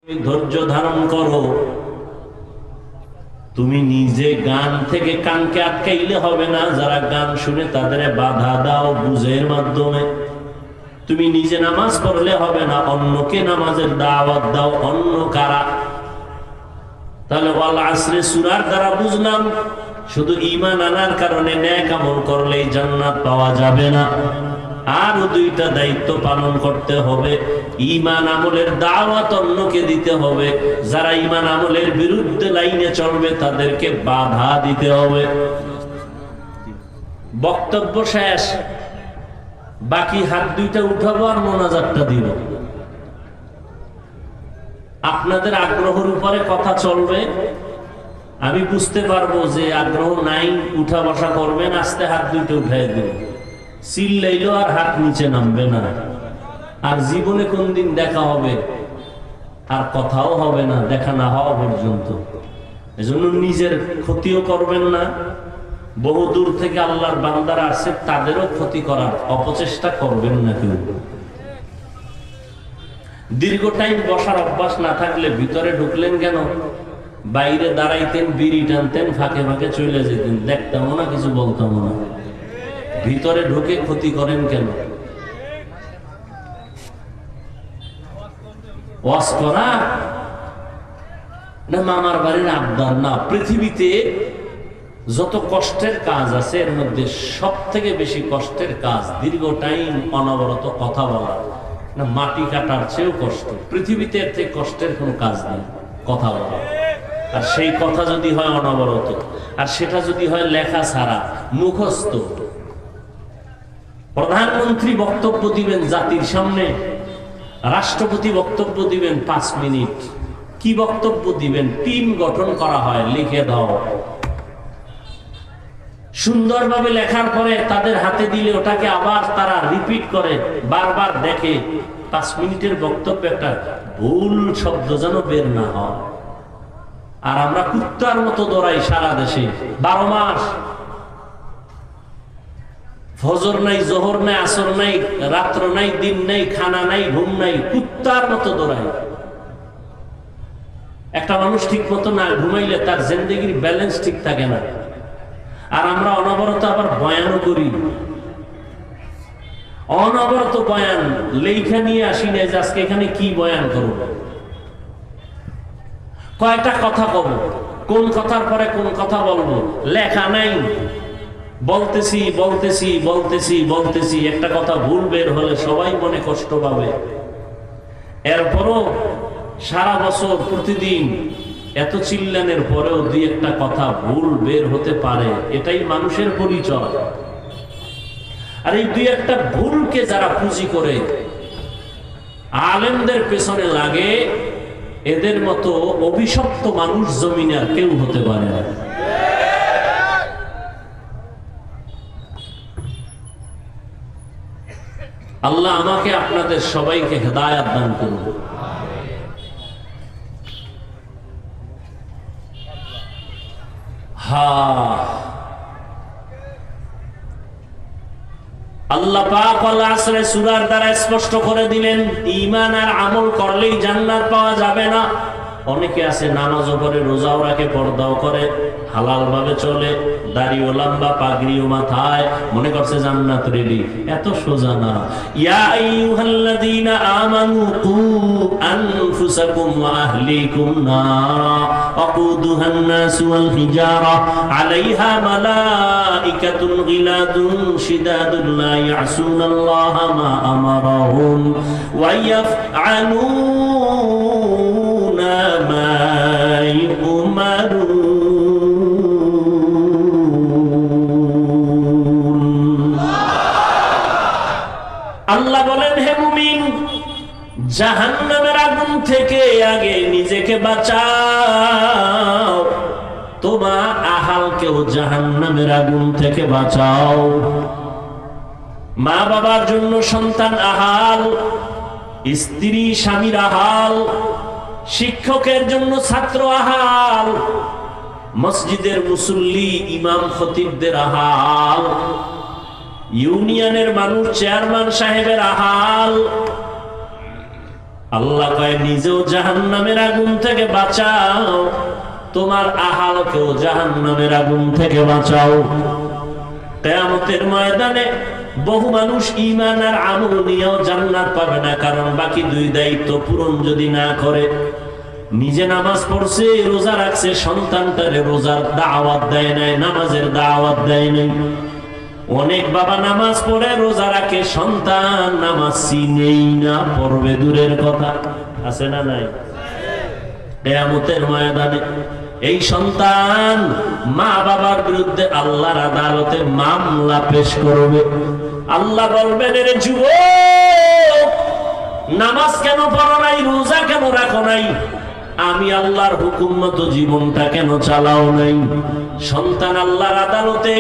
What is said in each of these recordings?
ধৈর্য ধারণ করো। তুমি নিজে গান থেকে কানকে আটকাইলে হবে না, যারা গান শুনে তাদের বাধা দাও বুঝের মাধ্যমে। তুমি নিজে নামাজ পড়লে হবে না, অন্যকে নামাজের দাওয়াত দাও। অন্য কারা? তাহলে ওয়াল আসরে সূরার দ্বারা বুঝলাম শুধু ঈমান আনার কারণে নেক আমল করলে জান্নাত পাওয়া যাবে না, আরো দুইটা দায়িত্ব পালন করতে হবে। ঈমান আমলের দাওয়াত অন্যকে দিতে হবে, যারা ঈমান আমলের বিরুদ্ধে লাইনে চলবে তাদেরকে বাধা দিতে হবে। বক্তব্য শেষ, বাকি হাত দুইটা উঠাবো আর মোনাজাতটা দিব। আপনাদের আগ্রহের উপরে কথা চলবে, আমি বুঝতে পারবো যে আগ্রহ নাই, উঠা বসা করবেন, আস্তে হাত দুইটা উঠাই দেবেন। চিল্লাইলো আর হাত নিচে নামবে না। আর জীবনে কোন দিন দেখা হবে আর কথাও হবে না, দেখা না হওয়া পর্যন্ত। এজন্য নিজের ক্ষতিও করবেন না, বহু দূর থেকে আল্লাহর বান্দারা আসছে তাদেরও ক্ষতি করার অপচেষ্টা করবেন না কেউ। দীর্ঘ টাইম বসার অভ্যাস না থাকলে ভিতরে ঢুকলেন কেন? বাইরে দাঁড়াইতেন, বিড়ি টানতেন, ফাঁকে ফাঁকে চলে যেতেন, দেখতাম না, কিছু বলতাম না। ভিতরে ঢুকে ক্ষতি করেন কেন? ওয়াজ করা না মামার বাড়ির আবদার না। পৃথিবীতে যত কষ্টের কাজ আছে এর মধ্যে সব থেকে বেশি কষ্টের কাজ দীর্ঘ টাইম অনবরত কথা বলা, না মাটি কাটার চেয়েও কষ্ট। পৃথিবীতে এর থেকে কষ্টের কোনো কাজ নেই, কথা বলা। আর সেই কথা যদি হয় অনবরত, আর সেটা যদি হয় লেখা ছাড়া, মুখস্থ। প্রধানমন্ত্রী বক্তব্য দিবেন জাতির সামনে, রাষ্ট্রপতি বক্তব্য দিবেন 5 মিনিট। কি বক্তব্য দিবেন? টিম গঠন করা হয়, লিখে দাও। সুন্দরভাবে লেখার পরে তাদের হাতে দিলে ওটাকে আবার তারা রিপিট করে, বারবার দেখে। 5 মিনিটের বক্তব্য একটা ভুল শব্দ যেন বের না হয়। আর আমরা কুত্তার মতো দৌড়াই সারা দেশে 12 মাস। ফজর নাই, জোহর নাই, আসর নাই, রাত্র নাই, দিন নাই, খানা নাই, ঘুম নাই, কুত্তার মতো দৌড়াই। একটা মানুষ ঠিক মতো না ঘুমাইলে তার জিন্দেগির ব্যালেন্স ঠিক থাকে না। আর আমরা অনবরত আবার বয়ানও করি, অনবরত বয়ান লেখা নিয়ে আসি না যে আজকে এখানে কি বয়ান করব, কয়টা কথা কব, কোন কথার পরে কোন কথা বলবো, লেখা নাই। বলতেছি বলতেছি বলতেছি বলতেছি, একটা কথা ভুল বের হলে সবাই মনে কষ্ট পাবে। এরপরও সারা বছর প্রতিদিন এত চিল্লানের পরেও দুই একটা কথা ভুল বের হতে পারে, এটাই মানুষের পরিচয়। আর এই দুই একটা ভুলকে যারা পুঁজি করে আলেমদের পেছনে লাগে, এদের মতো অভিশপ্ত মানুষ জমিনে আর কেউ হতে পারে না। আল্লাহ আমাকে আপনাদের সবাইকে হেদায়েত দান করুন। আল্লাহ পাক ওয়াল আসরে সূরার দ্বারা স্পষ্ট করে দিলেন ঈমান আর আমল করলেই জান্নাত পাওয়া যাবে না। অনেকে আছে নামাজও পড়ে, রোজাও রাখে, পর্দাও করে, হালাল ভাবে চলে, দাড়িও লম্বা, পাগড়িও মাথায়, মনে করছে জান্নাত রেডি। এত সোজা না। ইয়া আইয়ুহাল্লাযীনা আমানু কু আনফুসাকুম ওয়া আহলিকুম নারা ওয়াকুদুহান নাস ওয়াল হিজারা আলাইহা মালাইকাতুন গিলাদুন শিদাদুন লা ইয়াসুনাল্লাহা মা আমারাহুম ওয়া ইয়াফআলুনা মা ইউমারুন। আল্লাহ বলেন, হে মুমিন, জাহান্নামের আগুন থেকে আগে নিজেকে বাঁচাও, তোমার আহালকেও জাহান্নামের আগুন থেকে বাঁচাও। মা বাবার জন্য সন্তান আহাল, স্ত্রী স্বামীর আহাল, শিক্ষকের জন্য ছাত্র আহাল, মসজিদের মুসল্লি ইমাম খতিবদের আহাল, ইউনিয়নের মানুষ চেয়ারম্যান সাহেবের আহাল, আল্লাহ কয় নিজেও জাহান্নামের আগুন থেকে বাঁচাও, তোমার আহালকেও জাহান্নামের আগুন থেকে বাঁচাও। কিয়ামতের ময়দানে বহু মানুষ ঈমান আর আমল নিয়েও জান্নাত পাবে না, কারণ বাকি দুই দায়িত্ব পূরণ যদি না করে। নিজে নামাজ পড়ছে, রোজা রাখছে, সন্তানটারে রোজার দাওয়াত দেয় নাই, নামাজের দাওয়াত দেয় নাই। অনেক বাবা নামাজ পড়ে রোজা রাখে, সন্তান নামাজ চিনেই না, পড়বে দূরের কথা। আছে না নাই? কিয়ামতের ময়দানে এই সন্তান মা বাবার বিরুদ্ধে আল্লাহর আদালতে মামলা পেশ করবে। আল্লাহ বলবেন, রে যুবক, নামাজ কেন পড়ো নাই, রোজা কেন রাখো নাই, আমি আল্লাহর হুকুম মতো জীবনটা কেন চালাও নাই? সন্তান আল্লাহর আদালতে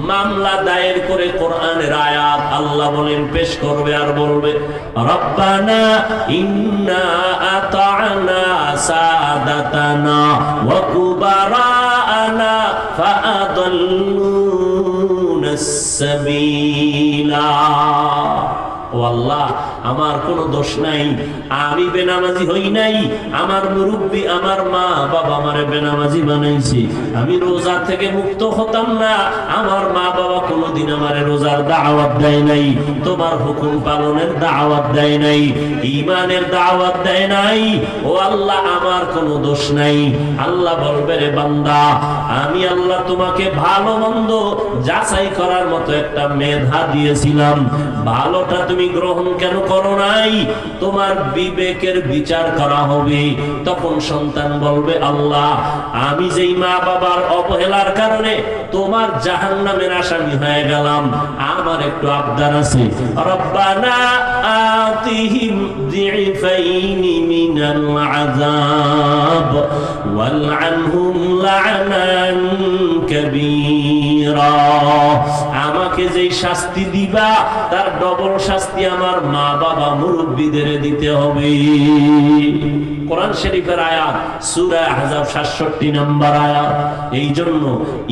মামলা দায়ের করে কোরআনের আয়াত আল্লাহ বলেন পেশ করবে আর বলবে, রব্বানা ইন্না আতা'না সাদাতানা ওয়া কুবারানা ফাআদাল্লুনাস সাবিলা। ও আল্লাহ, আমার কোনো দোষ নাই, আমি বেনামাজি হই নাই, আমার মুরব্বী আমার মা বাবা আমারে বেনামাজি বানাইছে, আমি রোজা থেকে মুক্ত হতাম না, আমার মা বাবা কোনোদিন আমারে রোজার দাওয়াত দেয় নাই, তোমার হুকুম পালনের দাওয়াত দেয় নাই, ঈমানের দাওয়াত দেয় নাই। ও আল্লাহ, আমার কোনো দোষ নাই। আল্লাহ বলবে, রে বান্দা, আমি আল্লাহ তোমাকে ভালো মন্দ যাচাই করার মতো একটা মেধা দিয়েছিলাম, ভালোটা তুমি গ্রহণ কেন করো নাই? তোমার বিবেকের বিচার করা হবে। তখন সন্তান বলবে, আল্লাহ, আমি যেই মা বাবার অবহেলার কারণে তোমার জাহান্নামের আসামি হয়ে গেলাম, আমার একটু আবদার আছে, রব্বানা আতিহিম যিফাইনি মিনাল আযাব ওয়ালআনহুম লা'নান কাবীরা। আমাকে যেই শাস্তি দিবা তার ডবল শাস্তি আমার মা বাবা মুরব্বীদের দিতে হবে। কোরআন শরীফের আয়াত, সূরা আহজাব 67 নম্বর আয়াত। এই জন্য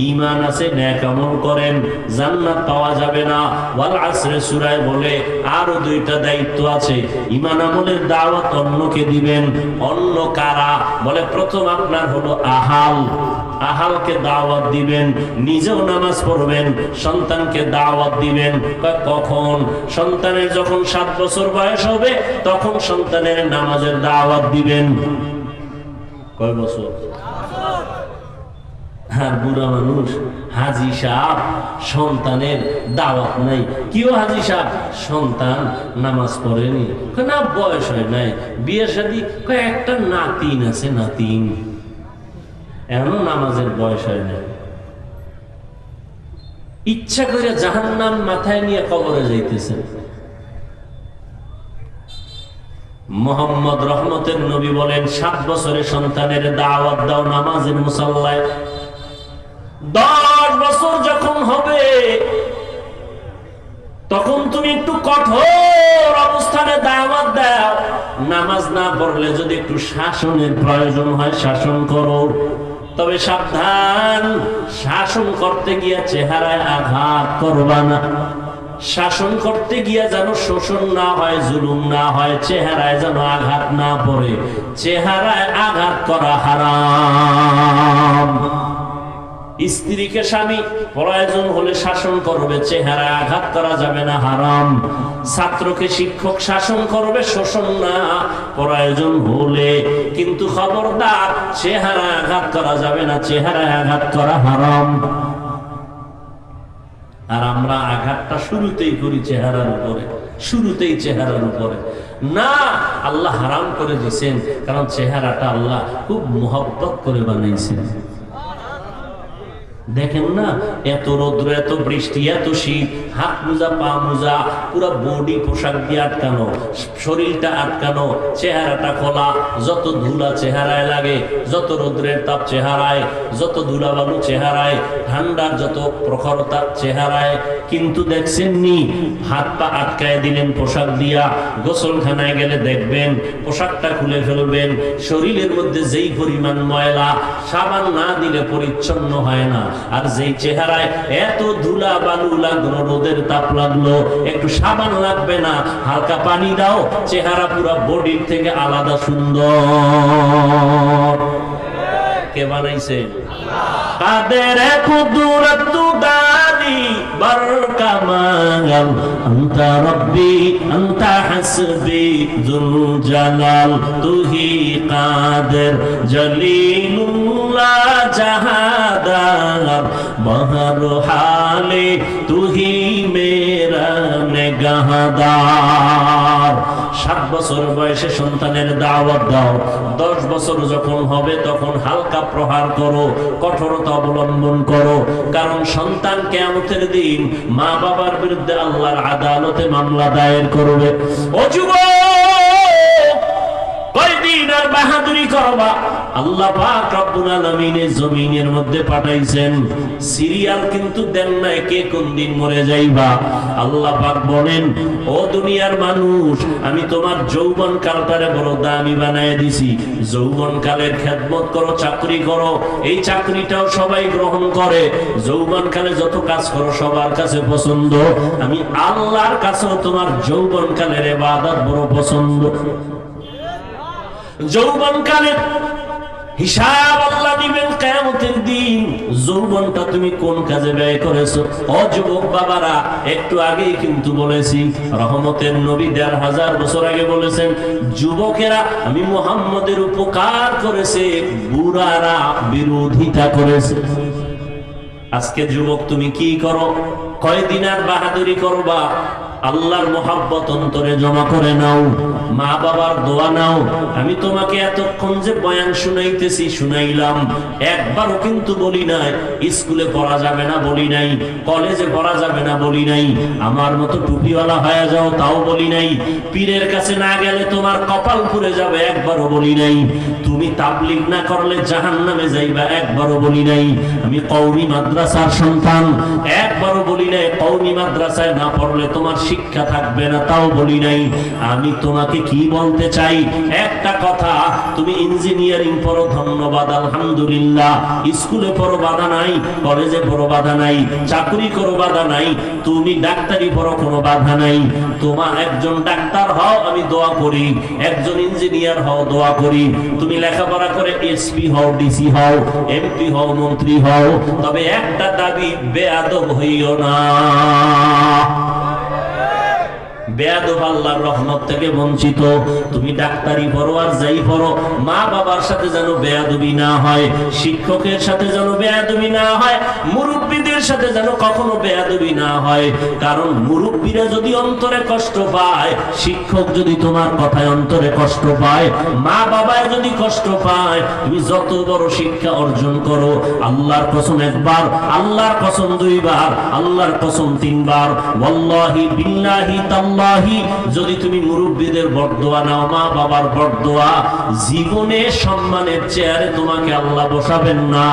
ঈমান আছে, নেক আমল করেন, জান্নাত পাওয়া যাবে না। ওয়াল আসরে সূরায় বলে আরো দুইটা দায়িত্ব আছে। ঈমান আমলের দাওয়াত অন্যকে দিবেন। অন্য কারা? বলে প্রথম আপনার হলো আহাল, আহালকে দাওয়াত দিবেন, নিজেও নামাজ পড়বেন, সন্তানকে দাওয়াত দিবেন। কখন? সন্তানের যখন 7 বছর বয়স হবে তখন সন্তানের নামাজের দাওয়াত দিবেন। কয় বছর? আর বুড়া মানুষ, হাজি সাহেব, সন্তানের দাওয়াত নাই। কিও হাজি সাহেব, সন্তান নামাজ পড়েনি? না, বয়স হয় নাই, বিয়ে শাদী, একটা নাতিন আছে, নাতিন, এমন নামাজের বয়স হয় না। ইচ্ছা করে জাহান্নাম মাথায় নিয়ে কবরে যাইতেছেন। মুহাম্মদ রহমতের নবী বলেন, 7 বছরে সন্তানের দাওয়াত দাও নামাজের মুসাল্লায়। 10 বছর যখন হবে তখন তুমি একটু কঠোর অবস্থানে দাওয়াত দাও। নামাজ না পড়লে যদি একটু শাসনের প্রয়োজন হয় শাসন করো, তবে সাবধান, শাসন করতে গিয়া চেহারায় আঘাত করবা না। শাসন করতে গিয়া যেন শোষণ না হয়, জুলুম না হয়, চেহারায় যেন আঘাত না পড়ে। চেহারায় আঘাত করা হারাম। স্ত্রীকে স্বামী প্রয়োজন হলে শাসন করবে, চেহারায় আঘাত করা যাবে না, হারাম। ছাত্রকে শিক্ষক শাসন করবে, শোষণ না, প্রয়োজন হলে। কিন্তু খবরদার, চেহারায় আঘাত করা যাবে না, চেহারায় আঘাত করা হারাম। আর আমরা আঘাতটা শুরুতেই করি চেহারার উপরে, শুরুতেই চেহারার উপরে। না, আল্লাহ হারাম করে দিয়েছেন, কারণ চেহারাটা আল্লাহ খুব মোহব্বত করে বানাইছেন। দেখেন না, এত রৌদ্র, এত বৃষ্টি, এত শীত, হাত মোজা, পা মোজা, পুরো বডি পোশাক দিয়ে আটকানো, শরীরটা আটকানো, চেহারাটা খোলা, যত ধুলা চেহারায় লাগে, যত রৌদ্রের তাপ চেহারায়, যত ধুলাবালু চেহারায়, ঠান্ডার যত প্রখরতা চেহারায়। কিন্তু দেখছেন নি, হাত পা আটকায় দিলেন পোশাক দিয়া। গোসলখানায় গেলে দেখবেন পোশাকটা খুলে ফেলবেন, শরীরের মধ্যে যেই পরিমাণ ময়লা, সাবান না দিলে পরিচ্ছন্ন হয় না। আর যেই চেহারায় এত ধুলা বালু লাগলো, রোদের তাপ লাগলো, একটু সাবান লাগবে না, হালকা পানি দাও, চেহারা পুরো বডির থেকে আলাদা সুন্দর। কে বানাইছে? কাদের কুদরত দানি বরকামাল, আনতা রব্বি আনতা হাসবি যুল জালাল, তুহি কাদের জলিলুল্লাহ জাহাদার, বহর হালে তুহি মেরা নেগাহদার। 7 বছর বয়সে সন্তানের দাওয়াত দাও, 10 বছর যখন হবে তখন হালকা প্রহার করো, কঠোরতা অবলম্বন করো, কারণ সন্তান কিয়ামতের দিন মা বাবার বিরুদ্ধে আল্লাহর আদালতে মামলা দায়ের করবে। ও যুবক, কয়দিন আর বাহাদুরি করবা? আল্লাহ পাক রব্বুল আলামিন জমিনের মধ্যে পাঠাইছেন, সিরিয়াল কিন্তু দেন নাই কে কোন দিন মরে যাইবা। আল্লাহ পাক বলেন, ও দুনিয়ার মানুষ, আমি তোমার যৌবন কালটারে বড় দামি বানায় দিছি। যৌবন কালের খেদমত করো, চাকরি করো, এই চাকরিটাও সবাই গ্রহণ করে। যৌবন কালে যত কাজ করো সবার কাছে পছন্দ, আমি আল্লাহর কাছেও তোমার যৌবন কালের ইবাদত বড় পছন্দ। যৌবন কালের হিসাব আল্লাহ দিবেন কিয়ামতের দিন। যৌবনটা তুমি কোন কাজে ব্যয় করেছো? ও যুবক বাবারা, একটু আগেই কিন্তু বলেছি, রহমতের নবী 1500 বছর আগে বলেছেন, যুবকেরা আমি মুহাম্মদের উপকার করেছে, বুড়ারা বিরোধিতা করেছে। আজকে যুবক তুমি কি করো? কয়দিন আর বাহাদুরি করবা? আল্লাহর মোহাব্বত অন্তরে জমা করে নাও, মা বাবার দোয়া নাও। আমি তোমাকে এতক্ষণ যে বয়ান শুনাইতেছি, শুনাইলাম, একবারও কিন্তু বলি নাই স্কুলে পড়া যাবে না, বলি নাই কলেজে পড়া যাবে না, বলি নাই আমার মতো টুপিওয়ালা হয়ে যাও, তাও বলি নাই পীরের কাছে না গেলে তোমার কপাল পুড়ে যাবে, একবারও বলি নাই তুমি তাবলীগ না করলে জাহান্নামে যাইবা, একবারও বলি নাই আমি কওমি মাদ্রাসার সন্তান, একবারও বলি নাই কওমি মাদ্রাসায় না পড়লে তোমার শিক্ষা থাকবে না, তাও বলি নাই। আমি তোমাকে কি বলতে চাই, একটা কথা, তুমি ইঞ্জিনিয়ারিং পড়ো, ধন্যবাদ, আলহামদুলিল্লাহ, স্কুলে পড়ো, বাধা নাই, কলেজে পড়ো, বাধা নাই, চাকরি করো, বাধা নাই, তুমি ডাক্তারি পড়ো, কোনো বাধা নাই। তোমার একজন ডাক্তার হও, আমি দোয়া করি, একজন ইঞ্জিনিয়ার হও, দোয়া করি। তুমি লেখাপড়া করে এসপি হও, ডিসি হও, এমপি হও, মন্ত্রী হও, তবে একটা দাবি, বেয়াদব হইও না। বেয়াদব আল্লাহর রহমত থেকে বঞ্চিত। তুমি ডাক্তারি পড়ো আর যাই পড়ো, মা বাবার সাথে যেন বেয়াদবি না হয়, শিক্ষকের সাথে যেন বেয়াদবি না হয়, মুরব্বীদের সাথে যেন কখনো বেয়াদবি না হয়। কারণ মুরব্বীরা যদি অন্তরে কষ্ট পায়, শিক্ষক যদি তোমার কথায় অন্তরে কষ্ট পায়, মা বাবায় যদি কষ্ট পায়, তুমি যত বড় শিক্ষা অর্জন করো, আল্লাহর কসম একবার, আল্লাহর কসম 2 বার, আল্লাহর কসম 3 বার, ওয়াল্লাহি বিল্লাহি তাল্লাহি, যদি তুমি মুরব্বীদের বরদোয়া নাও, মা বাবার বরদোয়া, জীবনে সম্মানের চেয়ারে তোমাকে আল্লাহ বসাবেন না।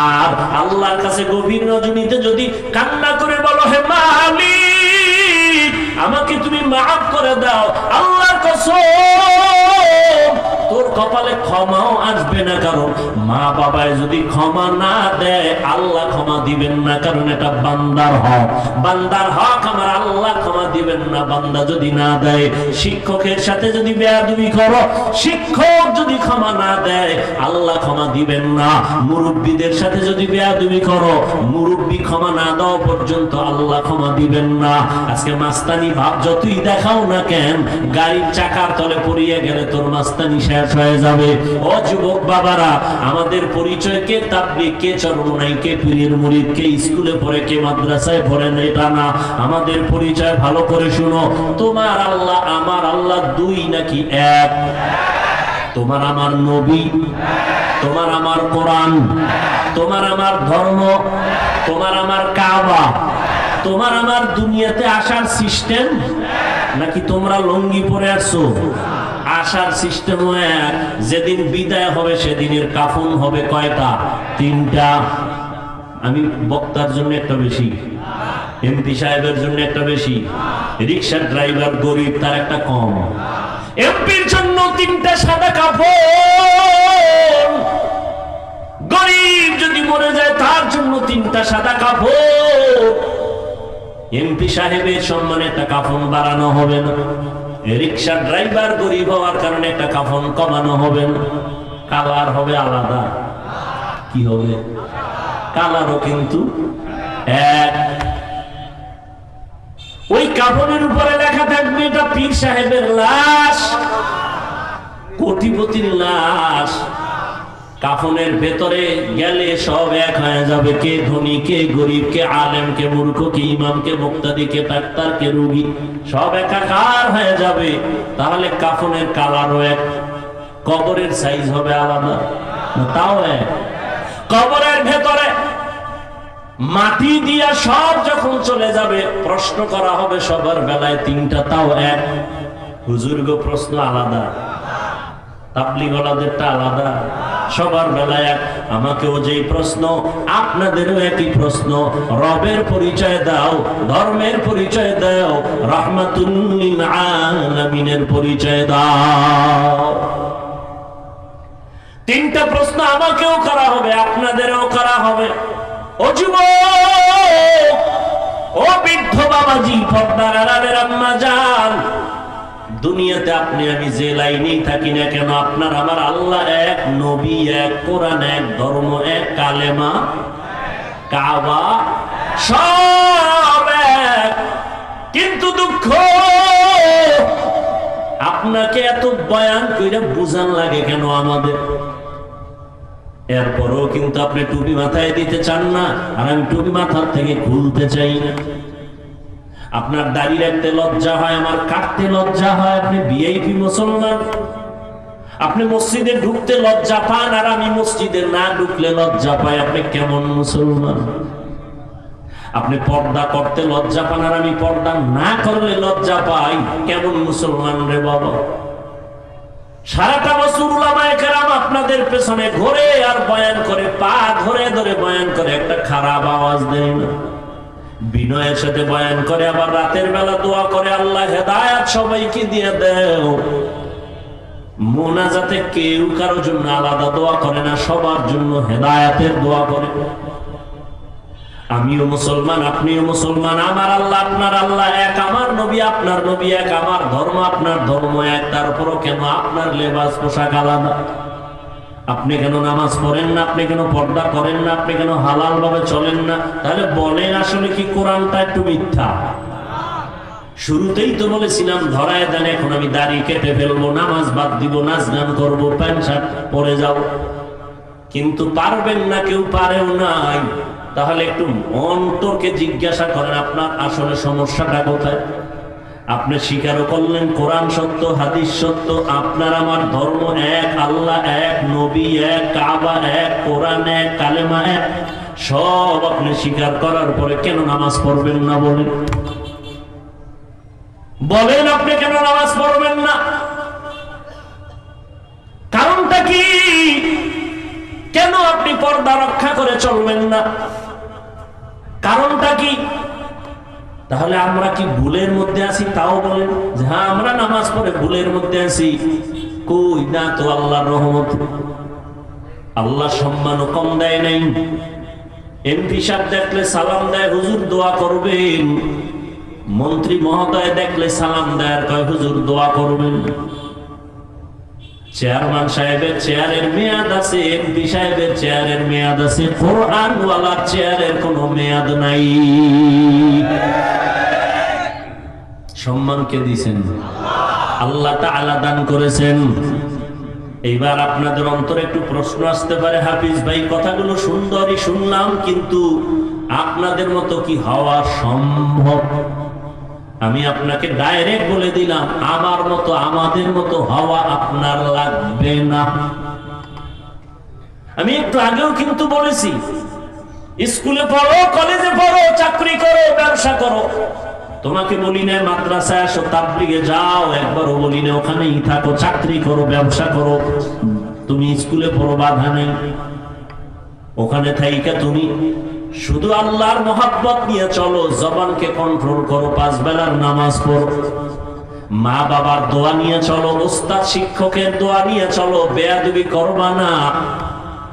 আর আল্লাহর কাছে গভীর রজনীতে যদি কান্না করে বলো, হে মালিক আমাকে তুমি মাফ করে দাও, আল্লাহর কসম তোর কপালে ক্ষমাও আসবে না, কারণ মা বাবায় যদি ক্ষমা না দেয় আল্লাহ ক্ষমা দিবেন না, কারণ এটা বান্দার হক, বান্দার হক আমার আল্লাহ ক্ষমা দিবেন না বান্দা যদি না দেয়। শিক্ষকের সাথে যদি বেয়াদবি করো, শিক্ষক যদি ক্ষমা না দেয় আল্লাহ ক্ষমা দিবেন না। মুরব্বীদের সাথে যদি বেয়াদবি করো, মুরব্বী ক্ষমা না দেওয়া পর্যন্ত আল্লাহ ক্ষমা দিবেন না। আজকে মাস্তানি ভাব যতই দেখাও না কেন, গাড়ির চাকার তলে পড়িয়ে গেলে তোর মাস্তানি শেষ হয়ে যাবে। ও যুবক বাবারা, আমাদের পরিচয় কে তাবলীগ, কে চরমনাই, কে পীরের মুরিদ, কে স্কুলে পড়ে, কে মাদ্রাসায় পড়ে, এটা না। আমাদের পরিচয় ভালো করে শুনো, তোমার আল্লাহ আমার আল্লাহ 2 নাকি 1? তোমার আমার নবী, তোমার আমার কোরআন, তোমার আমার ধর্ম, তোমার আমার কাবা, তোমার আমার দুনিয়াতে আসার সিস্টেম, নাকি তোমরা লঙ্গি পরে আসছো? আসার সিস্টেম এক, যেদিন বিদায় হবে সেদিনের কাফন হবে কয়টা? 3টা। আমি বক্তার জন্য একটা বেশি, এমপি সাহেবের জন্য একটা বেশি, রিক্সার ড্রাইভার গরিব তার একটা কম। এমপির জন্য 3টা সাদা কাফন, গরিব যদি মরে যায় তার জন্য 3 এমপি সাহেবের সম্মানে একটা কাফন বাড়ানো হবে না, রিক্সা ড্রাইভার গরিব হওয়ার কারণে একটা কাফন কমানো হবে না, কালার হবে আলাদা। কি হবে? কালারও কিন্তু এক। ওই কাফনের উপরে লেখা থাকবে এটা পীর সাহেবের লাশ, কোটিপতির লাশ। কাফনের ভেতরে গেলে সব এক হয়ে যাবে, কে ধনী কে গরিব, কে আলেম কে মূর্খ, কে ইমাম কে মুক্তাদি, কে ডাক্তার কে রোগী, সব একাকার হয়ে যাবে। তাহলে কাফনের কালারও এক, কবরের সাইজ হবে আলাদা, তাও এক। কবরের ভেতরে মাটি দিয়া সব যখন চলে যাবে, প্রশ্ন করা হবে সবার বেলায় তিনটা, তাও এক। হুজুরগো প্রশ্ন আলাদা, তাবলীগওয়ালাদেরটা আলাদা, সবার বেলায় এক। আমাকেও যেই প্রশ্ন, আপনাদেরও একই প্রশ্ন। রবের পরিচয় দাও, ধর্মের পরিচয় দাও, রাহমাতুল লিল আলামিনের পরিচয় দাও। তিনটা প্রশ্ন আমাকেও করা হবে, আপনাদেরও করা হবে। ও যুবক, ও বৃদ্ধ বাবাজি, পর্দার আড়ালের আম্মা জান, দুনিয়াতে আপনি আমি যে লাইনেই থাকি না কেন, আপনার আমার আল্লাহ এক, নবী এক, কোরআন এক, ধর্ম এক, কালেমা, কাবা সব এক। কিন্তু দুঃখ, আপনাকে এত বয়ান কইরা বুঝান লাগে কেন আমাদের? এরপরও কিন্তু আপনি টুপি মাথায় দিতে চান না, আর আমি টুপি মাথার থেকে খুলতে চাই না। আপনার দাড়ি রাখতে লজ্জা হয়, আমার কাটতে লজ্জা হয়। আপনি ভিআইপি মুসলমান, আপনি মসজিদে ঢুকতে লজ্জা পান, আর আমি মসজিদে না ঢুকলে লজ্জা পাই। আপনি কেমন মুসলমান? আপনি পর্দা করতে লজ্জা পান, আর আমি পর্দা না করলে লজ্জা পাই। কেমন মুসলমান রে বাবা? সারাটা বছর উলামায়ে কেরাম আপনাদের পেছনে ঘোরে আর বয়ান করে, পা ধরে ধরে বয়ান করে, একটা খারাপ আওয়াজ দেয় না। বিনয়ের সাথে বয়ান করে, আবার রাতের বেলা দোয়া করে, আল্লাহ হেদায়েত সবাইকে দিয়ে দাও। মোনাজাতে কেউ কারোর জন্য আলাদা দোয়া করে না, সবার জন্য হেদায়েতের দোয়া করে। আমিও মুসলমান, আপনিও মুসলমান, আমার আল্লাহ আপনার আল্লাহ এক, আমার নবী আপনার নবী এক, আমার ধর্ম আপনার ধর্ম এক। তারপরও কেন আপনার লেবাস পোশাক আলাদা? আপনি কেন নামাজ পড়েন না? আপনি কেন পর্দা করেন না? আপনি কেন হালাল ভাবে চলেন না? তাহলে বলেন, আসলে কি কোরআনটা একটু মিথ্যা? শুরুতেই তো বলেছিলাম ধরায় দেন, এখন আমি দাড়ি কেটে ফেলবো, নামাজ বাদ দিব, নাচ গান করবো, প্যান্ট শার্ট পরে যাও। কিন্তু পারবেন না, কেউ পারেও নাই। তাহলে একটু অন্তরকে জিজ্ঞাসা করেন, আপনার আসলে সমস্যাটা কোথায়? আপনি স্বীকারও করলেন কোরআন সত্য, হাদিস সত্য, আপনার আমার ধর্ম এক, আল্লাহ এক, নবী এক, কাবা এক, কোরআন এক, কালেমা এক, সব আপনি স্বীকার করার পরে কেন নামাজ পড়বেন না? বলেন বলেন, আপনি কেন নামাজ পড়বেন না? কারণটা কি? কেন আপনি পর্দা রক্ষা করে চলবেন না? কারণটা কি? তাহলে আমরা কি ভুলের মধ্যে আছি? তাও বলেন যে হ্যাঁ, আমরা নামাজ পড়ে ভুলের মধ্যে আছি। কই না তো, আল্লাহর রহমত, আল্লাহ সম্মানও কম দেয় নাই। এমপি সাহেব দেখলে সালাম দেয়, হুজুর দোয়া করবেন। মন্ত্রী মহোদয় দেখলে সালাম দেয় আর কয় হুজুর দোয়া করবেন। চেয়ারম্যান সাহেবের চেয়ারের মেয়াদ আছে, এমপি সাহেবের চেয়ারের মেয়াদ আছে, কোরআন ওয়ালার চেয়ারের কোনো মেয়াদ নাই। সম্মান কে দিয়েছেন? আল্লাহ তাআলা দান করেছেন। এইবার আপনাদের অন্তরে একটু প্রশ্ন আসতে পারে, হাফিজ ভাই কথাগুলো সুন্দরই শুনলাম, কিন্তু আপনাদের মতো কি হওয়া সম্ভব? আমি আপনাকে ডাইরেক্ট বলে দিলাম, আমার মতো আমাদের মতো হওয়া আপনার লাগবে না। আমি একটু আগেও কিন্তু বলেছি, স্কুলে পড়ো, কলেজে পড়ো, চাকরি করো, ব্যবসা করো। তোমাকে বলি না মাদ্রাসায় আসো, তাবলীগে যাও, একবারও বলি না ওখানেই থাকো, চাকরি করো, ব্যবসা করো। তুমি স্কুলে পড়ো, বাধা নেই। ওখানে থাইকা তুমি শুধু আল্লাহর মহব্বত নিয়ে চলো, জবানকে কন্ট্রোল করো, 5 বেলার নামাজ পড়ো, মা বাবার দোয়া নিয়ে চলো, উস্তাদ শিক্ষকের দোয়া নিয়ে চলো, বেয়াদবি করবা না।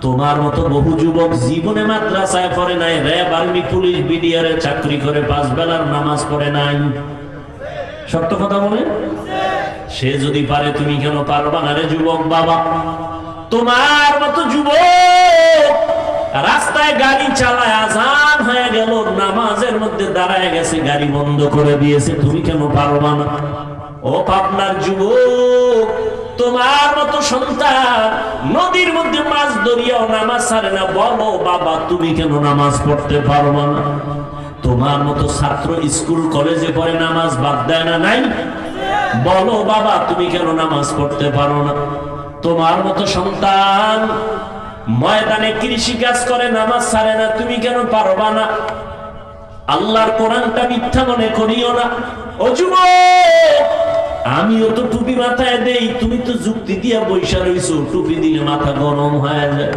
তোমার মতো বহু যুবক জীবনে মাদ্রাসায় পড়ে নাই, র্যাব, আর্মি, পুলিশ, বিডিআর এর চাকরি করে 5 বেলার নামাজ পড়ে নাই। সত্য কথা বলে, সে যদি পারে তুমি কেন পারবা না রে যুবক বাবা? তোমার মতো যুবক রাস্তায় গাড়ি চালায়, আজান হয়ে গেল, নামাজের মধ্যে দাঁড়ায় গেছে, গাড়ি বন্ধ করে দিয়েছে, তুমি কেন পারবা না? ও পাবনার যুবক, তোমার মতো সন্তান নদীর মধ্যে মাছ ধরিয়াও নামাজ ছাড়ে না, বলো বাবা তুমি কেন নামাজ পড়তে পারবা না? তোমার মতো ছাত্র স্কুল কলেজে পড়ে নামাজ বাদ দেয় না, নাই? বলো বাবা তুমি কেন নামাজ পড়তে পারো না? তোমার মতো সন্তান ময়দানে কৃষি কাজ করে নামাজ ছাড়ে না, তুমি কেন পারবা না? আল্লাহর কোরআনটা মিথ্যা মনে করিও না। ও যুবক, আমিও তো টুপি মাথায় দেই, তুমি তো যুক্তি দিয়া বৈশা রইছো, টুপি দিলে মাথা গরম হয়ে যায়।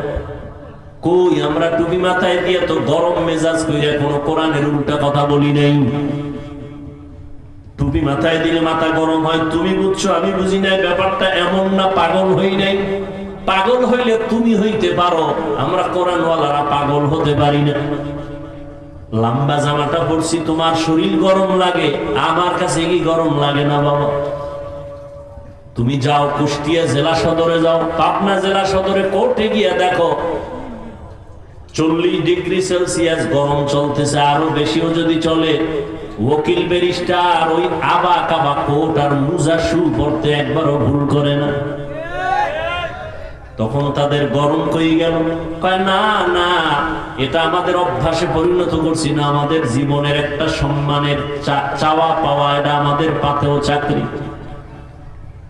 কই, আমরা টুপি মাথায় দিয়ে তো গরম মেজাজ কইরা কোনো কোরআনের উল্টা কথা বলি নাই। টুপি মাথায় দিলে মাথা গরম হয়, তুমি বুঝছো আমি বুঝি নাই। ব্যাপারটা এমন না, পাগল হই নাই। পাগল হইলে তুমি হইতে পারো, আমরা কোরআনওয়ালারা পাগল হতে পারি না। লম্বা জামাটা পরছি, তোমার শরীর গরম লাগে, আমার কাছে কি গরম লাগে না বাবা? তুমি যাও কুষ্টিয়া জেলা সদরে, যাও পাবনা জেলা সদরে কোর্টে গিয়া দেখো 40 ডিগ্রি সেলসিয়াস গরম চলতেছে, আরো বেশিও যদি চলে। ওকিল ব্যারিস্টার ওই আবা কাবা কোট আর মুজা শু পড়তে একবারও ভুল করে না। তখন তাদের গরম কই গেল? কয় না না, এটা আমাদের অভ্যাসে পরিণত করছি না, আমাদের জীবনের একটা সম্মানের চাওয়া পাওয়া, এটা আমাদের পাতেও চাকরি।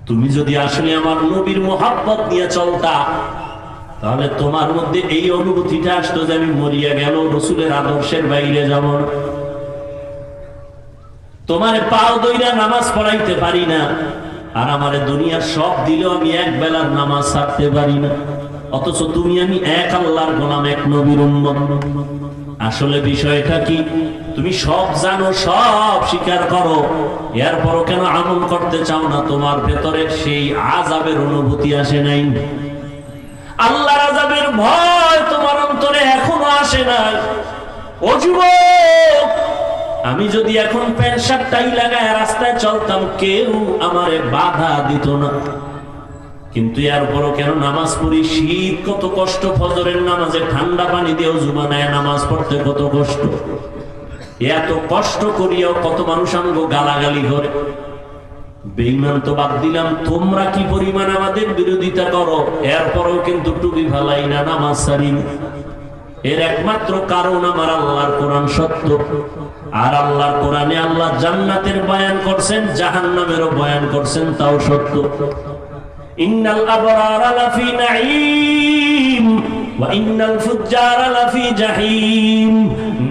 তুমি যদি আসলে আমার নবীর মোহাব্বত নিয়ে চলতা, তাহলে তোমার মধ্যে এই অনুভূতিটা আসতো যে আমি মরিয়া গেল রসুলের আদর্শের বাইরে যাব না। তোমার পাও দইরা নামাজ পড়াইতে পারি না, আর আমারে দুনিয়ার সব দিলেও আমি এক বেলার নামাজ ছাড়তে পারি না, অথচ তুমি আমি এক আল্লাহর গোলাম, এক নবীর উম্মত। আসলে বিষয়টা কি? তুমি সব জানো, সব স্বীকার করো, এরপরও কেন আমল করতে চাও না? তোমার ভেতরে সেই আযাবের অনুভূতি আসে নাই? আল্লাহর আযাবের ভয় তোমার অন্তরে এখনো আসে নাই? ও যুবক, আমি যদি এখন প্যান্ট শার্ট টাই লাগায় রাস্তায় চলতাম, কেউ আমারে বাধা দিত না, কিন্তু এরপরও কেন নামাজ পড়ি? শীত কত কষ্ট, ফজরের নামাজে ঠান্ডা পানি দিয়ে ওযু বানায় নামাজ পড়তে কত কষ্ট। এত কষ্ট করিয়াও কত মানুষ আমগো গালাগালি করে। বেঈমান তো বাদ দিলাম, তোমরা কি পরিমাণ আমাদের বিরোধিতা করো, এরপরও কিন্তু টুপি ফালাই না, নামাজ ছাড়ি না। এর একমাত্র কারণ আমার আল্লাহর কোরআন সত্য, আর আল্লাহর কোরআনে আল্লাহ জান্নাতের বয়ান করছেন, জাহান্নামেরও বয়ান করছেন, তাও সত্য। ইন্নাল আবরারা লাফি নাঈম ওয়া ইন্নাল ফুজ্জারা লাফি জাহিম।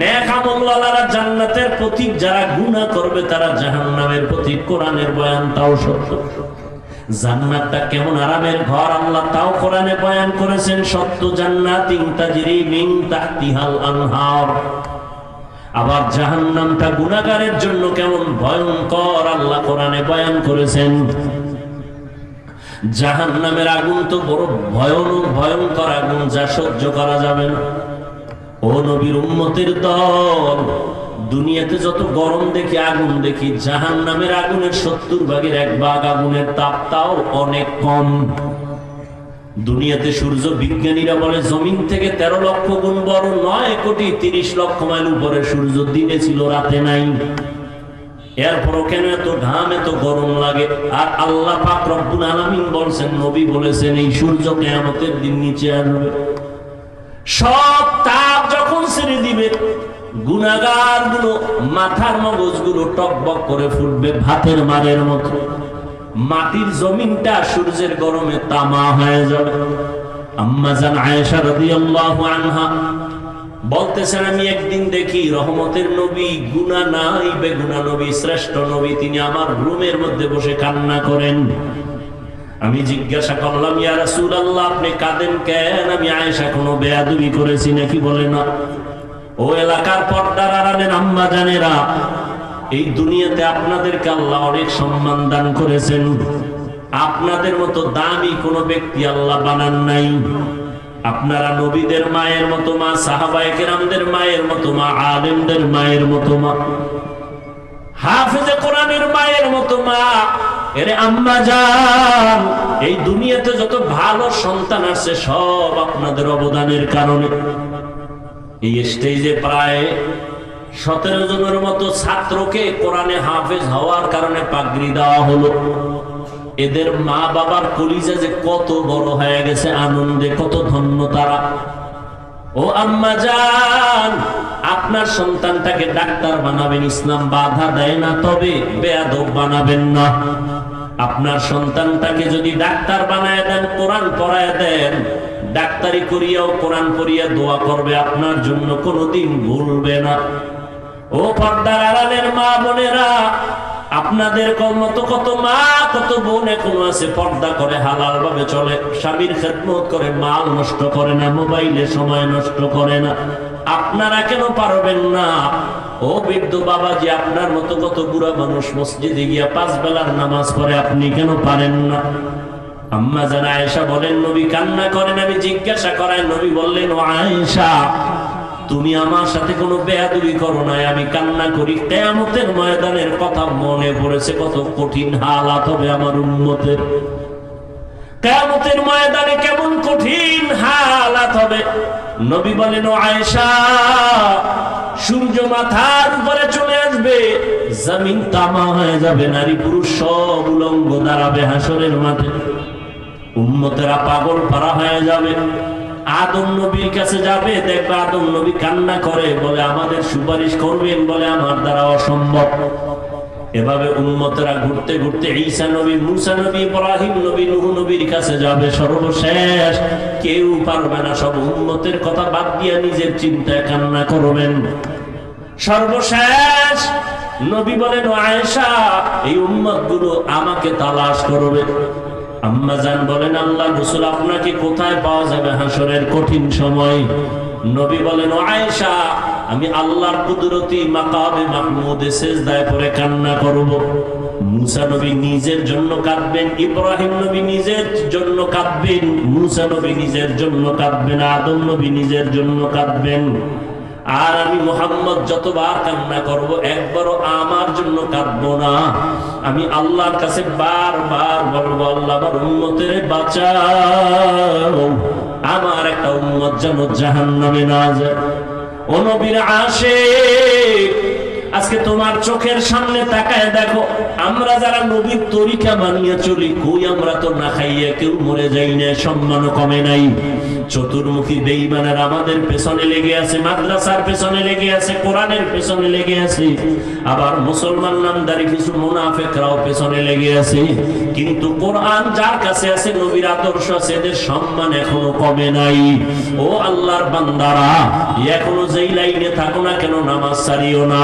নেক আমলওয়ালারা জান্নাতের পথিক, যারা গুনাহ করবে তারা জাহান্নামের পথিক। কোরআনের বয়ান তাও সত্য। জান্নাতটা কেমন আরামের ঘর আল্লাহ তাও কোরআনে বয়ান করেছেন, সত্য। জান্নাতিন তাজরি মিন তাহতিহাল আনহার। আবার জাহান্নামটা গুনাহগারের জন্য কেমন ভয়ঙ্কর আল্লাহ কোরআনে বয়ান করেছেন। জাহান্নামের আগুন তো বড় ভয়ঙ্কর আগুন, যা সহ্য করা যাবে না। ও নবীর উম্মতের দল, দুনিয়াতে যত গরম দেখি, আগুন দেখি, জাহান্নামের আগুনের 70 ভাগের 1 ভাগ আগুনের তাপটাও অনেক কম। দুনিয়াতে সূর্য বিজ্ঞানীরা বলে জমিন থেকে 13 লক্ষ গুণ বড়, 9 কোটি 30 লক্ষ মাইল উপরে সূর্য, দিনে ছিল রাতে নাই। এরপরও কেন এত ঘাম, এত গরম লাগে? আর আল্লাহ পাক রব্বুল আলামিন বলছেন, নবী বলেছেন, এই সূর্য কিয়ামতের দিন নিচে আসবে। সব তাপ যখন ছেড়ে দিবে, গুনাহগার গুলো মাথার মগজগুলো টকবক করে ফুটবে ভাতের মারের মতো। মাটির জমিনটা সূর্যের গরমে তামা হয়ে যাবে। আম্মা জান আয়েশা রাদিয়াল্লাহু আনহা বলতেছেন, আমি একদিন দেখি রহমতের নবী, গুনাহ নাই বেগুনাহ নবী, শ্রেষ্ঠ নবী, তিনি আমার রুমের মধ্যে বসে কান্না করেন। আমি জিজ্ঞাসা করলাম, ইয়া রাসূলুল্লাহ, আপনি কাঁদেন কেন? আমি আয়েশা কোনো বেয়াদবি করেছি নাকি? বলে না। ও এলাকার পর্দার আড়ালের আম্মা জানেরা, এই দুনিয়াতে আপনাদেরকে আল্লাহ অনেক সম্মান দান করেছেন। আপনাদের মতো দামি কোনো ব্যক্তি আল্লাহ বানান নাই। আপনারা নবীদের মায়ের মতো মা, সাহাবায়ে কেরামদের মায়ের মতো মা, আলেমদের মায়ের মতো মা, হাফেজে কোরআনের মায়ের মতো মা। এরে আম্মা জান, এই দুনিয়াতে যত ভালো সন্তান আছে সব আপনাদের অবদানের কারণে। এই স্টেজে প্রায় 17 জনের মতো ছাত্রকে কোরআনে হাফেজ হওয়ার কারণে পাগড়ি দেওয়া হলো। এদের মা বাবার কলিজা যে কত বড় হয়ে গেছে আনন্দে, কত ধন্য তারা। ও আম্মা জান, আপনার সন্তানটাকে ডাক্তার বানাবেন, ইসলাম বাধা দেয় না, তবে বেয়াদব বানাবেন না। আপনার সন্তানটাকে যদি ডাক্তার বানায় দেন, কোরআন পড়ায় দেন, ডাক্তারি করিয়াও কোরআন পড়িয়া দোয়া করবে, আপনার জন্য কোনোদিন ভুলবে না। ও পর্দার আড়ালের মা বোনেরা, আপনাদের মতো কত মা কত বোন এখনো আছে পর্দা করে, হালাল ভাবে চলে, স্বামীর খেদমত করে, মাল নষ্ট করে না, মোবাইলে সময় নষ্ট করে না। আপনারা কেন পারবেন না? ও বৃদ্ধ বাবাজি, আপনার মতো কত বুড়া মানুষ মসজিদে গিয়া 5 বেলার নামাজ পড়ে, আপনি কেন পারেন না? আম্মা জান আয়েশা বলেন, নবী কান্না করেন, আমি জিজ্ঞাসা করাই, নবী বললেন, ও আয়েশা, তুমি আমার সাথে কোনো বেয়াদবি করো নাই, আমি কান্না করি। কিয়ামতের ময়দানের কথা মনে পড়েছে, কত কঠিন হালাত হবে আমার উম্মতের। কিয়ামতের ময়দানে কেমন কঠিন হালাত হবে। নবী বলেন, ও আয়েশা, সূর্য মাথার উপরে চলে আসবে, জমিন তামা হয়ে যাবে, নারী পুরুষ সব উলঙ্গ দাঁড়াবে হাসরের মাঠে, উম্মতেরা পাগল পারা হয়ে যাবে। আদম নবীর কাছে যাবে, দেখবে আদম নবী কান্না করে, বলে আমাদের সুপারিশ করবেন, বলে আমার দ্বারা অসম্ভব। এভাবে উম্মতেরা ঘুরতে ঘুরতে ঈসা নবী, মুসা নবী, ইব্রাহিম নবী, নূহ নবীর কাছে যাবে। সর্বশেষ কেউ পারবে না, সব উম্মতের কথা বাদ দিয়ে নিজের চিন্তায় কান্না করবেন। সর্বশেষ নবী বলেন, ও আয়েশা, এই উম্মতগুলো আমাকে তালাশ করবে। আম্মা জান বলেন, আল্লাহ রাসূল, আপনাকে কোথায় পাওয়া যাবে হাসরের কঠিন সময়? নবী বলেন, ও আয়েশা, আমি আল্লাহর কুদরতি মাকামে মাহমুদে সিজদায় পড়ে কান্না করব। মুসা নবী নিজের জন্য কাঁদবেন, ইব্রাহিম নবী নিজের জন্য কাঁদবেন, মুসা নবী নিজের জন্য কাঁদবেন, আদম নবী নিজের জন্য কাঁদবেন। আর আমি মুহাম্মদ যতবার কান্না করব, একবারও আমার জন্য কাঁদবো না। আমি আল্লাহর কাছে বারবার বলবো, আল্লাহ আমার উম্মতের বাঁচাও, আমার একটা উম্মত যেন জাহান্নামে না যায়। ও নবীর আশিক, আজকে তোমার চোখের সামনে তাকায় দেখো, আমরা যারা নবীর তরিকা মানিয়ে চলি, কই আমরা তো না খাইয়া কেউ মরে যাই না, সম্মানও কমে নাই। চতুর্মুখী বেঈমানেরা আমাদের পেছনে লেগে আছে, মাদ্রাসার পেছনে লেগে আছে, কোরআনের পেছনে লেগে আছে, আবার মুসলমান নামদারি কিছু মুনাফিকরাও পেছনে লেগে আছে। কিন্তু কোরআন যার কাছে আছে, নবীর আদর্শ আছে, এদের সম্মান এখনো কমে নাই। ও আল্লাহর বান্দারা, এখনো যেই লাইনে থাকো না কেন, নামাজ ছাড়িও না,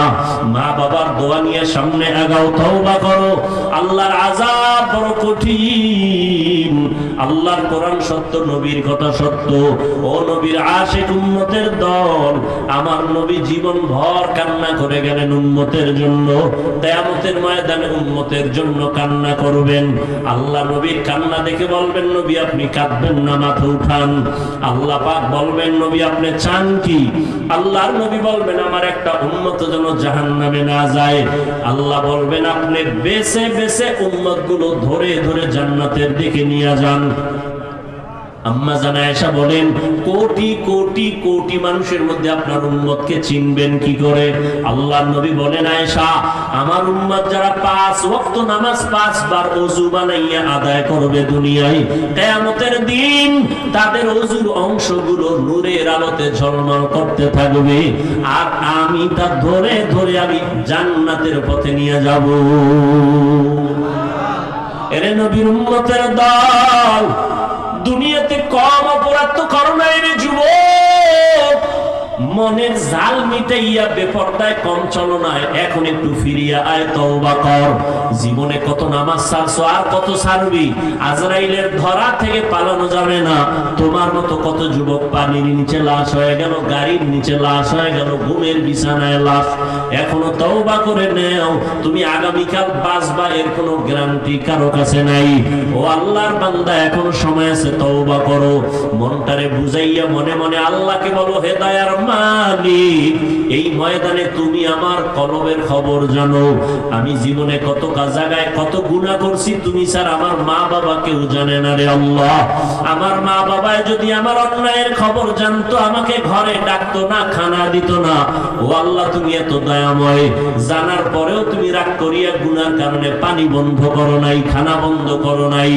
মা বাবার দোয়া নিয়ে সামনে আগাও, তওবা করো। আল্লাহর আযাব বড় কঠিন, আল্লাহর কোরআন সত্য, নবীর কথা সত্য। ও নবীর আশিক উম্মতের দল, আমার নবী জীবন ভর কান্না করে গেলেন উম্মতের জন্য, কিয়ামতের ময়দানে উম্মতের জন্য কান্না করবেন। আল্লাহ নবীর কান্না দেখে বলবেন, নবী আপনি কাঁদবেন না, মাথা উঠান। আল্লাহ পাক বলবেন, নবী আপনি চান কি? আল্লাহর নবী বলবেন, আমার একটা উম্মত যেন জাহান্নামে না যায়। আল্লাহ বলবেন, আপনি বেছে বেছে উম্মতগুলো ধরে ধরে জান্নাতের দিকে নিয়ে যান। আম্মা জান আয়েশা বলেন, কোটি কোটি কোটি মানুষের মধ্যে আপনার উম্মতকে চিনবেন কি করে? আল্লাহর নবী বলেন, আয়েশা, আমার উম্মত যারা 5 ওয়াক্ত নামাজ 5 বার ওযু বানাইয়া আদায় করবে দুনিয়ায়, কিয়ামতের দিন তাদের ওযুর অংশগুলো নূরের আলোতে ঝলমল করতে থাকবে, আর আমি তা ধরে ধরে আমি জান্নাতের পথে নিয়ে যাব। এরে নবীর উম্মতের দল, দুনিয়াতে কম অপরাধ তো করো নাই রে যুবক। মনের জাল মিটাইয়া বেপরদায় কম চলো না, এখন একটু ফিরিয়া আয়, তওবা কর। জীবনে কত নামাজ ছাড়ছো, আর কত ছাড়বি? আজরাইলের ধরা থেকে পালানো যাবে না। তোমার মতো কত যুবক পানির নিচে লাশ হয়ে গেল, গাড়ির নিচে লাশ হয়ে গেল, ঘুমের বিছানায় লাশ। এখনো তওবা করে নেও, তুমি আগামীকাল বাঁচবা এর কোনো গ্যারান্টি কারো কাছে নাই। ও আল্লাহর বান্দা, এখনো সময় আছে, তওবা করো। মনটারে বুঝাইয়া মনে মনে আল্লাহকে বলো, হে দয়ার মালিক, এই ময়দানে তুমি আমার কলবের খবর জানো। আমি জীবনে কত জায়গায় কত গুনাহ করছি, তুমি স্যার আমার মা বাবা কেউ জানে না রে আল্লাহ। আমার মা বাবায় যদি আমার অন্যায়ের খবর জানতো, আমাকে ঘরে ডাকতো না, খানা দিত না। ও আল্লাহ, তুমি এত দয়াময়, জানার পরেও তুমি রাগ করিয়া গুনার কারণে পানি বন্ধ করো নাই, খানা বন্ধ করো নাই।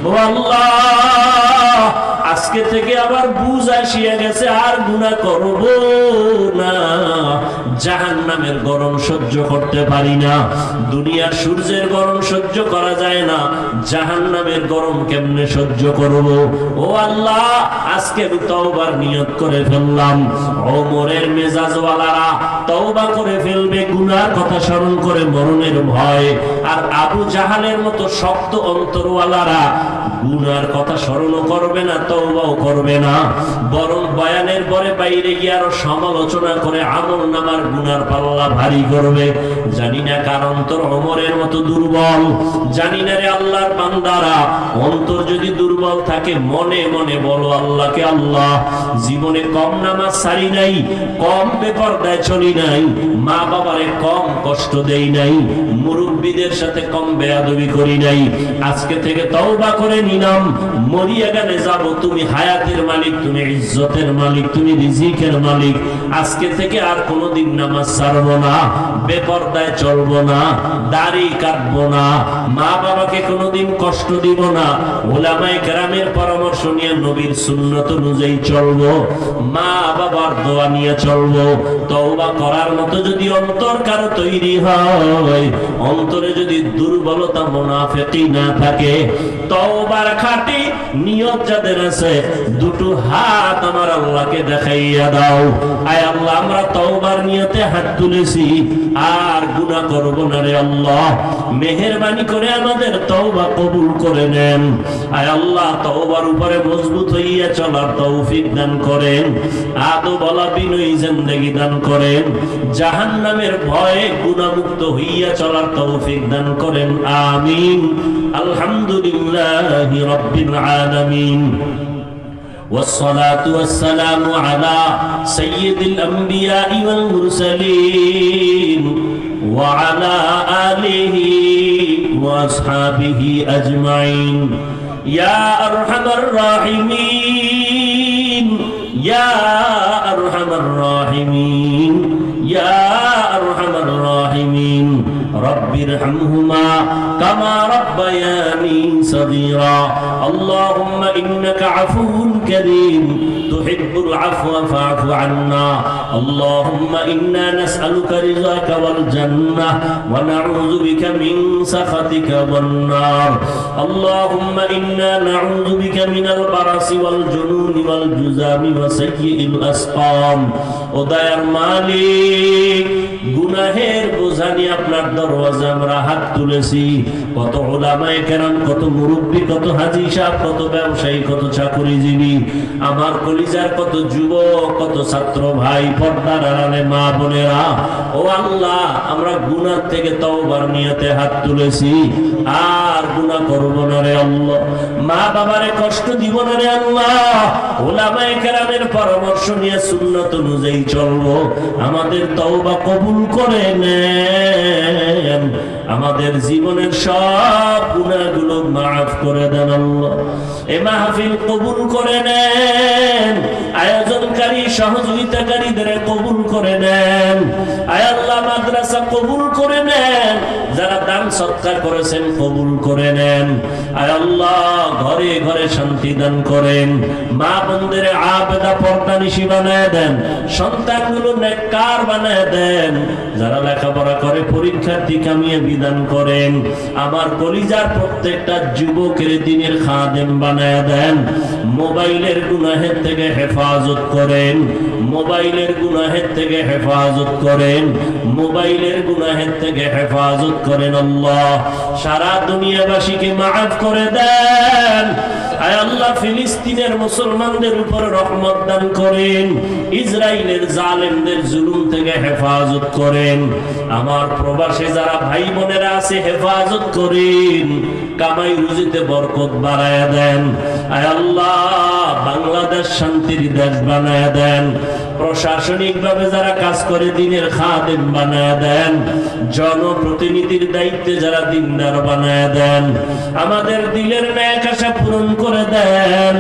ও আল্লাহ, আজকে থেকে আবার বুঝ আসিয়া গেছে, আর গুনাহ করব না। জাহান্নামের গরম সহ্য করতে পারি না। দুনিয়ার সূর্যের গরম সহ্য করা যায় না, জাহান্নামের গরম কেমনে সহ্য করব? ও আল্লাহ, আজকে আমি তওবার নিয়ত করে ফেললাম। ওমরের মেজাজওয়ালারা তওবা করে ফেলবে গুনার কথা স্মরণ করে মরণের ভয়, আর আবু জাহালের মতো শক্ত অন্তরওয়ালারা গুনার কথা স্মরণ করবে না, তওবাও করবে না, বরং বয়ানের পরে বাইরে গিয়ে আরো সমালোচনা করে আমল নামার গুনার পাল্লা ভারী করবে। জানি না কার অন্তর ওমরের মতো দুর্বল, জানি না রে আল্লাহর বান্দারা, অন্তর যদি দুর্বল থাকে মনে মনে বলো আল্লাহকে, আল্লাহ জীবনে কম নামাজ ছাড়ি নাই, কম বেপরদায় চলি নাই, মা বাবারে কম কষ্ট দেই নাই, মুরব্বীদের সাথে কম বেয়াদবি করি নাই। আজকে থেকে তওবা করে নিলাম, মরিয়া গেলে যাব, তুমি হায়াতের মালিক, তুমি ইজ্জতের মালিক, তুমি রিজিকের মালিক। আজকে থেকে আর কোনোদিন নামাজ ছাড়বো না, বেপরদায় চলবো না, দাড়ি কাটবো না, মা বাবাকে কোনোদিন কষ্ট দিব না, ওলামায়ে কেরামের পরামর্শ নিয়ে নবীর সুন্নত অনুযায়ী চলবো, মা বাবার দোয়া নিয়ে চলবো। তওবা করার মতো যদি অন্তর কারো তৈরি হয়, অন্তরে যদি দুর্বলতা মুনাফিকি না থাকে, তওবার খাঁটি নিয়ত যাদের আছে, দুটো হাত আমার আল্লাহকে দেখাইয়া দাও। আয় আল্লাহ, আমরা তওবার নিয়তে হাত তুলেছি, আর গুনাহ করব না রে আল্লাহ। মেহেরবানি করে আমাদের তওবা কবুল করে নেন। আয় আল্লাহ, তওবার উপরে মজবুত হইয়া চলার তৌফিক দান করেন, আদো বলা বিনয়ী জিন্দেগি দান করেন, জাহান্নামের ভয়ে গুনাহমুক্ত হইয়া চলার তৌফিক দান করেন। আমিন। আলহামদুলিল্লাহি রাব্বিল আলামিন। والصلاة والسلام على سيد الأنبياء والمرسلين وعلى آله وأصحابه أجمعين يا أرحم الراحمين يا أرحم الراحمين يا أرحم الراحمين رب ارحمهما كما ربياني صغيرا اللهم إنك عفو كريم تحب العفو فاعف عنا اللهم إنا نسألك رضاك والجنة ونعوذ بك من سخطك والنار اللهم إنا نعوذ بك من البرص والجنون والجذام وسيء الأسقام ودير مالك গুনাহের বোঝা নিয়ে আপনার দরওয়াজা আমরা হাত তুলেছি। কত উলামায়ে কেরাম, কত মুরব্বী, কত হাজী সাহেব, কত ব্যবসায়ী, কত চাকরিজীবী, আমার কলিজার কত যুবক, কত ছাত্র ভাই, পর্দার আড়ালে মা বোনেরা, ও আল্লাহ, আমরা গুনাহ থেকে তওবার নিয়তে হাত তুলেছি, আর গুনাহ করব না রে আল্লাহ। মা বাবারে কষ্ট দিব না রে আল্লাহ। উলামায়ে কেরামের পরামর্শ নিয়ে সুন্নাত অনুযায়ী চলবো। আমাদের তওবা কবুল করে নেন, আমাদের জীবনের সব গুনাহগুলো মাফ করে দেন আল্লাহ। এই মাহফিল কবুল করে নেন, আয়োজনকারী সহযোগিতাকারীদের কবুল করে নেন। আয় আল্লাহ, মাদ্রাসা কবুল করে নেন, যারা দান সৎকার করেছেন কবুল করে নেন। আয় আল্লাহ, ঘরে ঘরে শান্তি দান করেন, মা বোনদের আবেদা পর্দানিশী বানায় দেন, সন্তানগুলো নেককার বানায় দেন, যারা লেখাপড়া করে পরীক্ষার্থী কামিয়ে বিধান করেন। আমার কলিজার প্রত্যেকটা যুবকের দ্বীনের খাদেম বানায় দেন, মোবাইলের গুনাহের থেকে হেফাজত করেন, মোবাইলের গুনাহের থেকে হেফাজত করেন, মোবাইলের গুনাহের থেকে হেফাজত করেন আল্লাহ। সারা দুনিয়াবাসীকে মাফ করে দেন। আয় আল্লাহ, ফিলিস্তিনের মুসলমানদের উপর রহমত দান করেন, ইসরায়েলের জালেমদের জুলুম থেকে হেফাজত করেন। আমার প্রবাসে যারা ভাই বোনেরা আছে হেফাজত করেন, কামাই রুজিতে বরকত বাড়ায়া দেন। আয় আল্লাহ, বাংলাদেশ শান্তির দেশ বানায়া দেন। প্রশাসনিক ভাবে যারা কাজ করে দিনের খাদেম বানায়া দেন। জনপ্রতিনিধির দায়িত্বে যারা দিনদার বানায়া দেন। আমাদের দিলের ন্যাক আশা পূরণ করে দেন।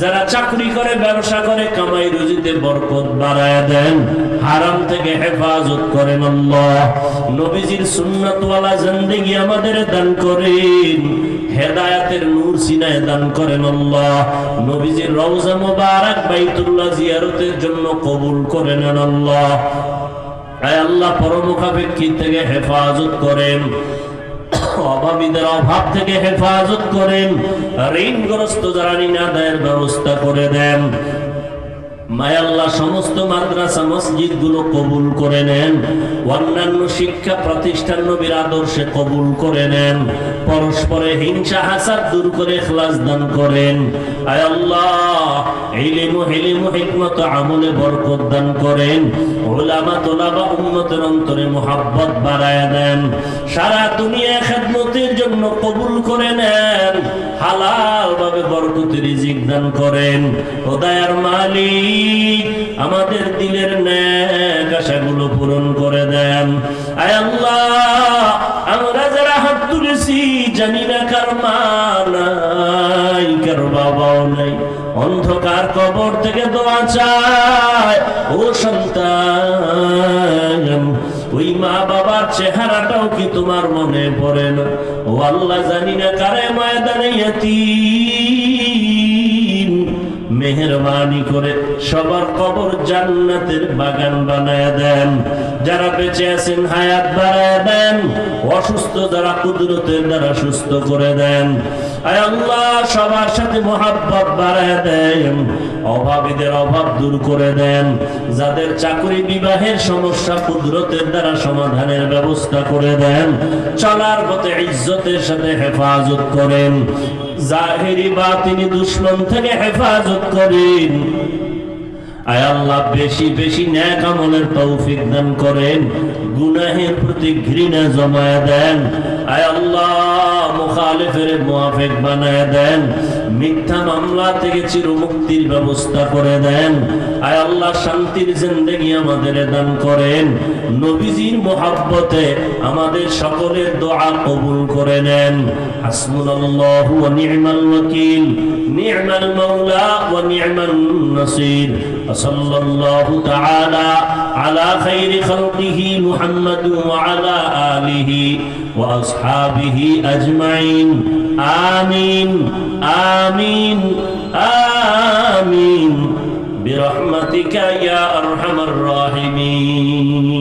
যারা চাকরি করে ব্যবসা করে কামাই রুজিতে বরকত বাড়ায়া দেন। হারাম থেকে হেফাজত করেন আল্লাহ। নবীজির সুন্নাতওয়ালা জিন্দেগি আমাদের দান করেন। হেদায়েতের নূর সিনায় দান করেন আল্লাহ। নবীজির রওজা মুবারক বাইতুল্লাহ জিয়ারতের জন্য কবুল করে নেন আল্লাহ। আয় আল্লাহ, পরমুখাপেক্ষী থেকে হেফাজত করেন, অভাবীদের অভাব থেকে হেফাজত করেন, ঋণগ্রস্ত যারা ঋণ আদায়ের ব্যবস্থা করে দেন। মায়াল্লাহ, সমস্ত মাদ্রাসা মসজিদ গুলো কবুল করে নেন। অন্যান্য শিক্ষা প্রতিষ্ঠান নবীর আদর্শে কবুল করে নেন। পরস্পরে হিংসা হাসাদ দূর করে ইখলাস দান করেন। আয় আল্লাহ, ইলম ও হিলম ও হিকমত আমলে বরকত দান করেন। উলামা তোলাবা উম্মতের অন্তরে মুহাব্বত বাড়ায়া দেন। সারা দুনিয়া খেদমতের জন্য কবুল করে নেন। হালাল ভাবে বরকতের রিজিক দান করেন। ও দয়ার মালিক, আমাদের দিলের নেক আশাগুলো পূরণ করে দেন। আয় আল্লাহ, আমরা যারা হাত তুলেছি জানি না কার মা নাই, কার বাবাও নাই। অন্ধকার কবর থেকে দোয়া চায়, ও সন্তান, ওই মা বাবার চেহারাটাও কি তোমার মনে পড়ে না? ও আল্লাহ, জানি না কারে ময়দানে ইয়াতীম, মেহেরবানি করে সবার কবর জান্নাতের বাগান বানায়া দেন। যারা বেঁচে আছেন হায়াত বাড়ায়া দেন। অসুস্থ যারা কুদরতের দ্বারা সুস্থ করে দেন। আয় আল্লাহ, সবার সাথে মুহাব্বত বাড়ায়া দেন। অভাবীদের অভাব দূর করে দেন। যাদের চাকরি বিবাহের সমস্যা কুদরতের দ্বারা সমাধানের ব্যবস্থা করে দেন। চলার পথে ইজ্জতের সাথে হেফাজত করেন। জাহিরি বাতিনি দুশমন থেকে হেফাজত করেন। আয় আল্লাহ, বেশি বেশি নেক আমলের তৌফিক দান করেন। গুনাহের প্রতি ঘৃণা জমায়া দেন। আয় আল্লাহ, মুখালিফের মুআফিক বানায়া দেন। মিথ্যা মামলা থেকে চিরমুক্তির ব্যবস্থা করে দেন। আয় আল্লাহ, শান্তির জিন্দেগি আমাদের দান করেন। নবীজির মুহাব্বতে আমাদের সকলের দোয়া কবুল করে নেন। হাসবুনাল্লাহু ওয়া নি'মাল ওয়াকিল, নি'মাল মাওলা ওয়া নি'মান নাসির। সাল্লাল্লাহু তাআলা আলা খাইরি খালকিহি মুহাম্মাদ ওয়া আলা আলিহি ওয়া আসহাবিহি আজমাইন। আমিন আমিন আমিন বিরহমাতিকা ইয়া আরহামার রাহিমিন।